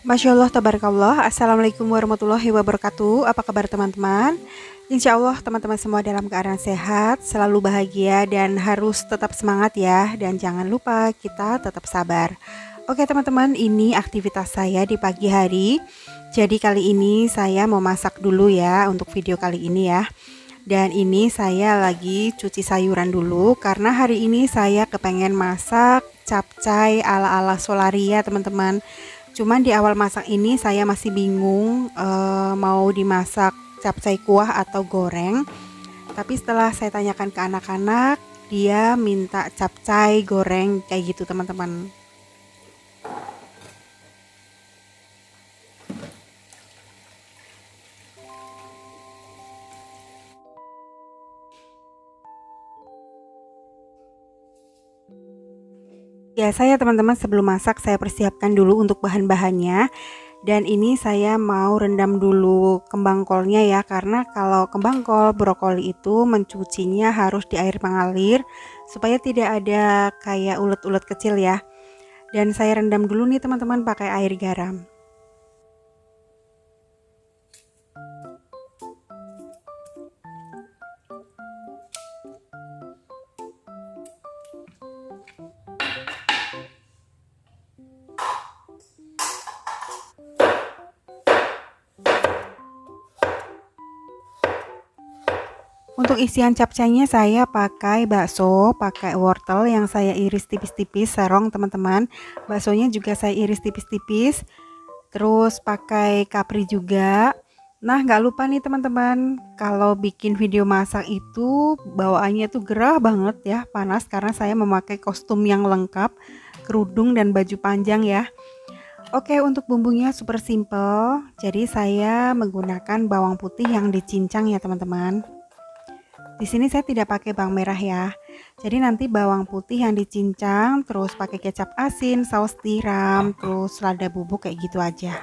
Masya Allah, tabarakallah. Assalamualaikum warahmatullahi wabarakatuh. Apa kabar teman-teman? Insya Allah teman-teman semua dalam keadaan sehat, selalu bahagia dan harus tetap semangat ya. Dan jangan lupa kita tetap sabar. Oke teman-teman, ini aktivitas saya di pagi hari. Jadi kali ini saya mau masak dulu ya untuk video kali ini ya. Dan ini saya lagi cuci sayuran dulu karena hari ini saya kepengen masak capcay ala-ala Solaria teman-teman. Cuman di awal masak ini saya masih bingung mau dimasak capcay kuah atau goreng. Tapi setelah saya tanyakan ke anak-anak, dia minta capcay goreng kayak gitu teman-teman. Ya, saya teman-teman sebelum masak saya persiapkan dulu untuk bahan-bahannya. Dan ini saya mau rendam dulu kembang kolnya ya, karena kalau kembang kol brokoli itu mencucinya harus di air mengalir supaya tidak ada kayak ulet-ulet kecil ya. Dan saya rendam dulu nih teman-teman pakai air garam. Untuk isian capcaynya saya pakai bakso, pakai wortel yang saya iris tipis-tipis, serong teman-teman. Baksonya juga saya iris tipis-tipis. Terus pakai kapri juga. Nah, nggak lupa nih teman-teman, kalau bikin video masak itu bawaannya tuh gerah banget ya, panas karena saya memakai kostum yang lengkap, kerudung dan baju panjang ya. Oke, untuk bumbunya super simple. Jadi saya menggunakan bawang putih yang dicincang ya teman-teman. Di sini saya tidak pakai bawang merah ya. Jadi nanti bawang putih yang dicincang, terus pakai kecap asin, saus tiram, terus lada bubuk kayak gitu aja.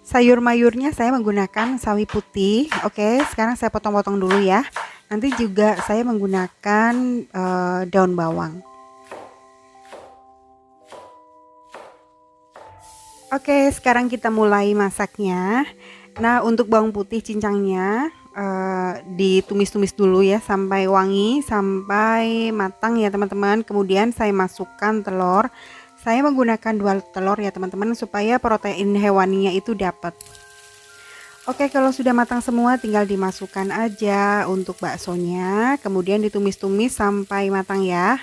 Sayur mayurnya saya menggunakan sawi putih. Oke, sekarang saya potong-potong dulu ya. Nanti juga saya menggunakan daun bawang. Oke, sekarang kita mulai masaknya. Nah, untuk bawang putih cincangnya ditumis-tumis dulu ya sampai wangi, sampai matang ya teman-teman. Kemudian saya masukkan telur. Saya menggunakan 2 telur ya teman-teman supaya protein hewaninya itu dapat. Oke, kalau sudah matang semua tinggal dimasukkan aja untuk baksonya. Kemudian ditumis-tumis sampai matang ya.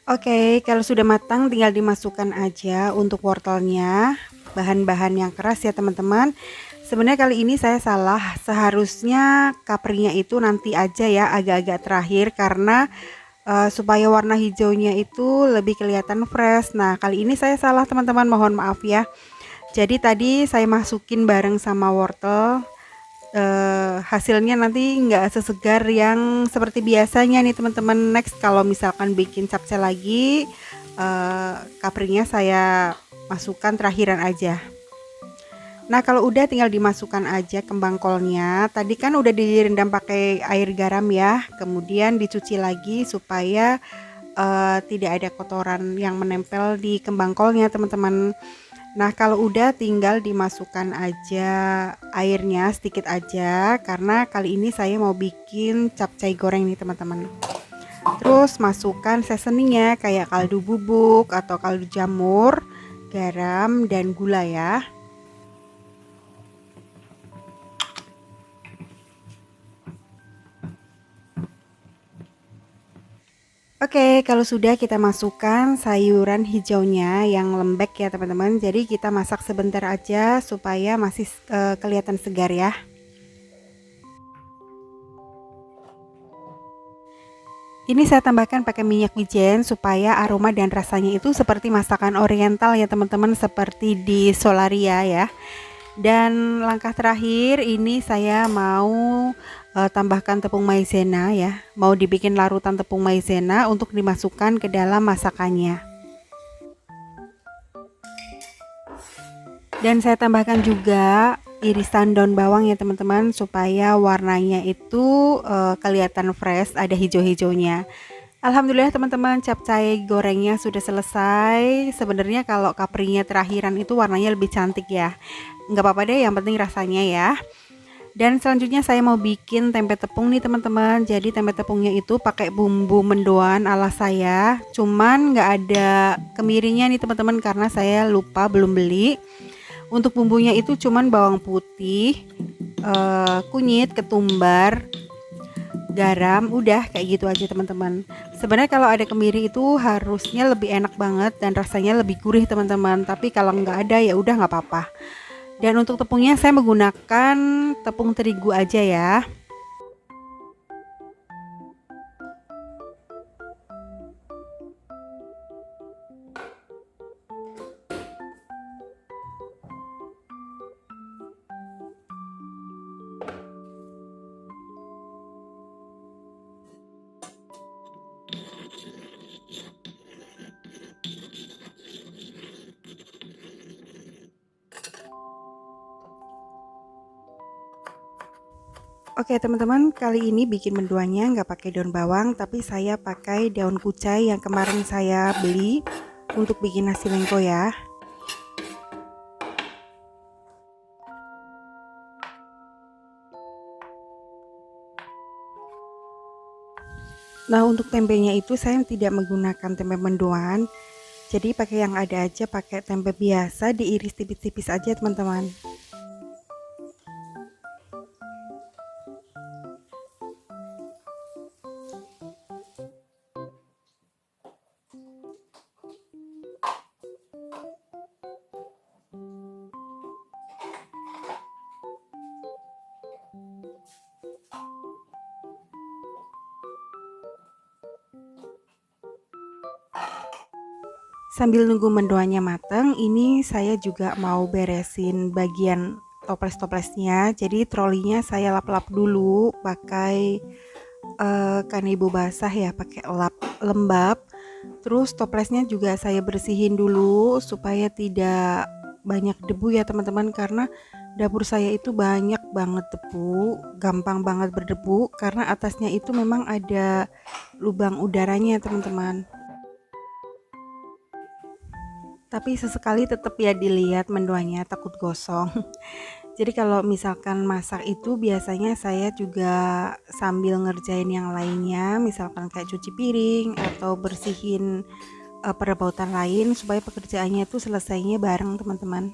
Oke, kalau sudah matang tinggal dimasukkan aja untuk wortelnya. Bahan-bahan yang keras ya teman-teman. Sebenarnya kali ini saya salah. Seharusnya kaprinya itu nanti aja ya, agak-agak terakhir karena supaya warna hijaunya itu lebih kelihatan fresh. Nah, kali ini saya salah teman-teman, mohon maaf ya. Jadi tadi saya masukin bareng sama wortel. Hasilnya nanti nggak sesegar yang seperti biasanya nih teman-teman. Next kalau misalkan bikin capcay lagi, kaprinya saya masukkan terakhiran aja. Nah, kalau udah tinggal dimasukkan aja kembang kolnya. Tadi kan udah direndam pakai air garam ya. Kemudian dicuci lagi supaya tidak ada kotoran yang menempel di kembang kolnya, teman-teman. Nah, kalau udah tinggal dimasukkan aja airnya sedikit aja karena kali ini saya mau bikin capcay goreng nih, teman-teman. Terus masukkan seasoningnya kayak kaldu bubuk atau kaldu jamur, garam dan gula ya. Oke, kalau sudah kita masukkan sayuran hijaunya yang lembek ya teman-teman. Jadi kita masak sebentar aja supaya masih kelihatan segar ya. Ini saya tambahkan pakai minyak wijen supaya aroma dan rasanya itu seperti masakan oriental ya teman-teman, seperti di Solaria ya. Dan langkah terakhir ini saya mau tambahkan tepung maizena ya. Mau dibikin larutan tepung maizena untuk dimasukkan ke dalam masakannya. Dan saya tambahkan juga irisan daun bawang ya teman-teman, supaya warnanya itu kelihatan fresh, ada hijau-hijaunya. Alhamdulillah teman-teman, capcay gorengnya sudah selesai. Sebenarnya kalau kaprinya terakhiran itu warnanya lebih cantik ya. Nggak apa-apa deh, yang penting rasanya ya. Dan selanjutnya saya mau bikin tempe tepung nih teman-teman. Jadi tempe tepungnya itu pakai bumbu mendoan ala saya. Cuman nggak ada kemirinya nih teman-teman, karena saya lupa belum beli. Untuk bumbunya itu cuman bawang putih, kunyit, ketumbar, garam, udah kayak gitu aja teman-teman. Sebenarnya kalau ada kemiri itu harusnya lebih enak banget dan rasanya lebih gurih teman-teman. Tapi kalau nggak ada ya udah nggak apa-apa. Dan untuk tepungnya saya menggunakan tepung terigu aja ya. Oke teman-teman, kali ini bikin mendoannya nggak pakai daun bawang, tapi saya pakai daun kucai yang kemarin saya beli untuk bikin nasi lengko ya. Nah untuk tempenya itu saya tidak menggunakan tempe mendoan, jadi pakai yang ada aja, pakai tempe biasa diiris tipis-tipis aja teman-teman. Sambil nunggu mendoannya mateng, ini saya juga mau beresin bagian toples-toplesnya. Jadi trolinya saya lap-lap dulu pakai kanebo basah ya, pakai lap lembab. Terus toplesnya juga saya bersihin dulu supaya tidak banyak debu ya teman-teman, karena dapur saya itu banyak banget debu, gampang banget berdebu karena atasnya itu memang ada lubang udaranya teman-teman. Tapi sesekali tetap ya dilihat mendoanya, takut gosong. Jadi kalau misalkan masak itu biasanya saya juga sambil ngerjain yang lainnya, misalkan kayak cuci piring atau bersihin perebutan lain, supaya pekerjaannya itu selesainya bareng teman-teman.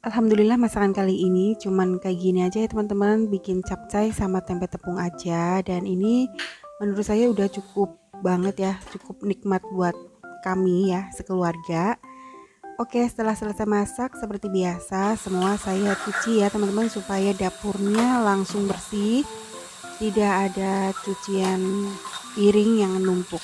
Alhamdulillah masakan kali ini cuman kayak gini aja ya teman-teman, bikin capcay sama tempe tepung aja, dan ini menurut saya udah cukup banget ya, cukup nikmat buat kami ya sekeluarga. Oke, setelah selesai masak seperti biasa semua saya cuci ya teman-teman, supaya dapurnya langsung bersih, tidak ada cucian piring yang numpuk.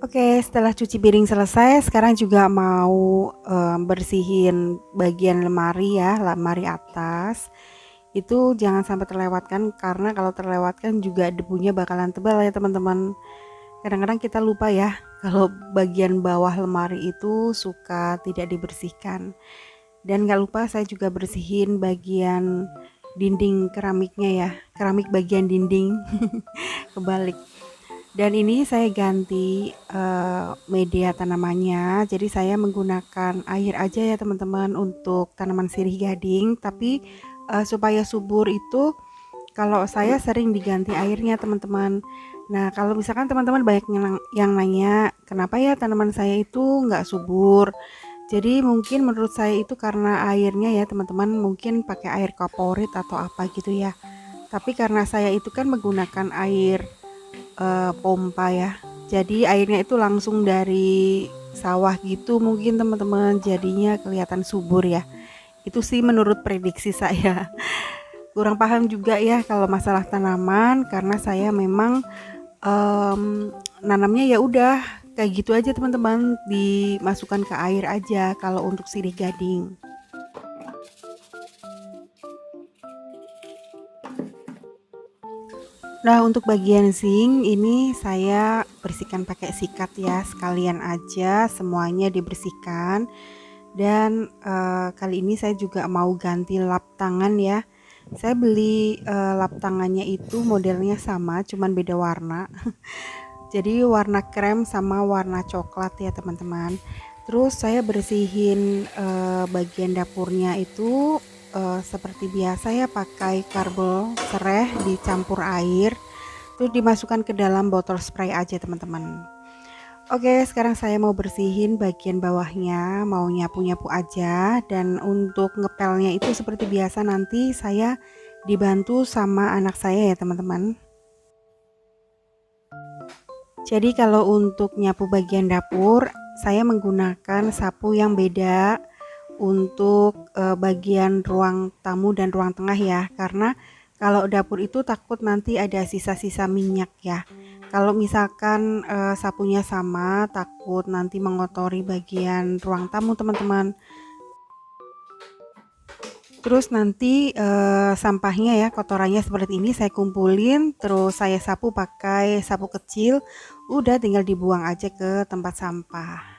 Oke, setelah cuci piring selesai, sekarang juga mau bersihin bagian lemari ya, lemari atas. Itu jangan sampai terlewatkan karena kalau terlewatkan juga debunya bakalan tebal ya teman-teman. Kadang-kadang kita lupa ya kalau bagian bawah lemari itu suka tidak dibersihkan. Dan gak lupa saya juga bersihin bagian dinding keramiknya ya, keramik bagian dinding. Kebalik. Dan ini saya ganti media tanamannya, jadi saya menggunakan air aja ya teman-teman untuk tanaman sirih gading, tapi supaya subur itu kalau saya sering diganti airnya teman-teman. Nah kalau misalkan teman-teman banyak yang nanya kenapa ya tanaman saya itu nggak subur, jadi mungkin menurut saya itu karena airnya ya teman-teman, mungkin pakai air kaporit atau apa gitu ya. Tapi karena saya itu kan menggunakan air pompa ya, jadi airnya itu langsung dari sawah gitu mungkin teman-teman, jadinya kelihatan subur ya. Itu sih menurut prediksi saya. Kurang paham juga ya kalau masalah tanaman karena saya memang nanamnya ya udah kayak gitu aja teman-teman, dimasukkan ke air aja kalau untuk sirih gading. Nah untuk bagian zinc ini saya bersihkan pakai sikat ya, sekalian aja semuanya dibersihkan. Dan kali ini saya juga mau ganti lap tangan ya. Saya beli lap tangannya itu modelnya sama, cuman beda warna. Jadi warna krem sama warna coklat ya teman-teman. Terus saya bersihin bagian dapurnya itu seperti biasa ya, pakai karbol sereh dicampur air, terus dimasukkan ke dalam botol spray aja teman-teman. Oke, sekarang saya mau bersihin bagian bawahnya, mau nyapu-nyapu aja. Dan untuk ngepelnya itu seperti biasa nanti saya dibantu sama anak saya ya teman-teman. Jadi kalau untuk nyapu bagian dapur, saya menggunakan sapu yang beda untuk bagian ruang tamu dan ruang tengah ya, karena kalau dapur itu takut nanti ada sisa-sisa minyak ya. Kalau misalkan sapunya sama, takut nanti mengotori bagian ruang tamu teman-teman. Terus nanti sampahnya ya, kotorannya seperti ini saya kumpulin, terus saya sapu pakai sapu kecil, udah tinggal dibuang aja ke tempat sampah.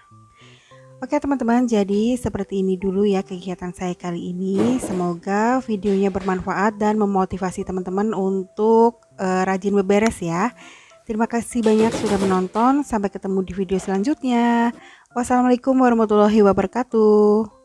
Oke teman-teman, jadi seperti ini dulu ya kegiatan saya kali ini. Semoga videonya bermanfaat dan memotivasi teman-teman untuk rajin beberes ya. Terima kasih banyak sudah menonton. Sampai ketemu di video selanjutnya. Wassalamualaikum warahmatullahi wabarakatuh.